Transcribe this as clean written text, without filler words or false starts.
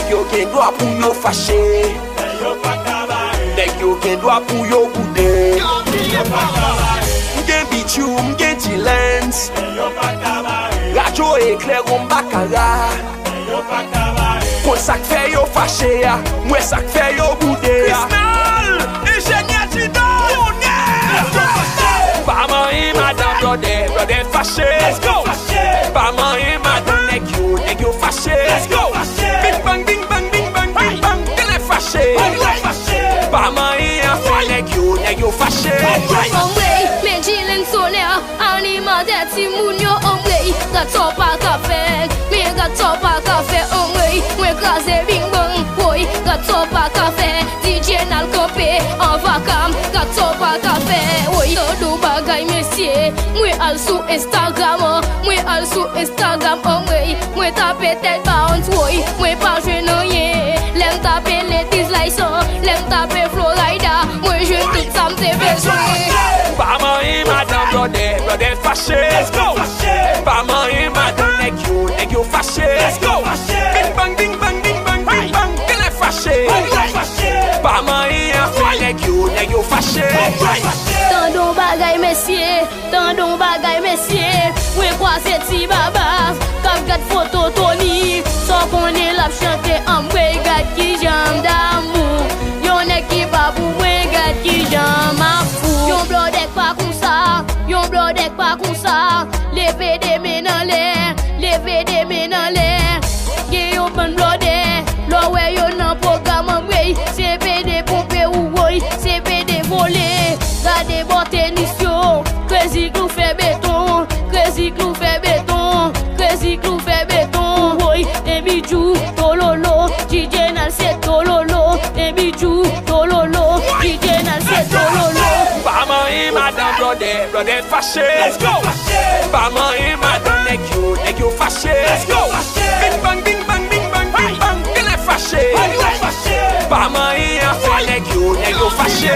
Nèg yo gen droit pour yo fâché. Nèg yo gen droit pour yo boudé. M'gen bichou, m'gen T-Lens. Radio éclair on baccara. Kon sak fè yo fâché ya, mwen sak fè yo boudé ya. Crystal, ingénieur Tino. Pas man madame brother fâché. Let's go. Pas man madame nèg yo fâché. Let's go. Bing bang bing bang bing bang bing bang, qu'elle est fâché. Pas man nèg yo fâché. Men chillin' sonner, alimenter ti moun yo omwe. Gato pa café, me gato pa café omwe. Mwen kaze bing bang boy, gato pa café. DJ nal kopé, en vacam, gato pa café. Oy, todo bagay mesye, mwen al sou Instagram, mwen al sou Instagram omwe. Mwen tape tel bounce boy, mwen pa jwe nan ye. Lem tape ladies like so, lem tape Florida, mwen jwe tout sa mte bezwe. Pas man madame brother fâché. Let's go. Pas man madame nèg yo fâché. Let's go. Bing bang bing bang bing bang bing bang, qu'elle est fâché. Pas man nèg yo fâché. Tandon bagay mesye, mwen kwase ti baba, kap gat photo Tony, so konen lap chante amwe gat ki jam d'amou. Yon ek ki babou mwen gat ki jam afou. Yon blodek pa kon sa, leve de men nan lè, ge yon ban blode, lo we yon nan program amwe, CPD pompe ou woy, CPD volé, gade bote nisyo, crazy glou fait béton, crazy glou fait béton, crazy glou fait béton, woy, et bijou, tololo, DJ nal c'est tololo, et bijou, tololo, DJ nal c'est tololo. Pas man madame brother fâché. Let's go. Pas man madame nèg yo fâché. Let's go. Bing bang bing bang bing bang bing bang, qu'elle est fâché. Pas man nèg yo fâché.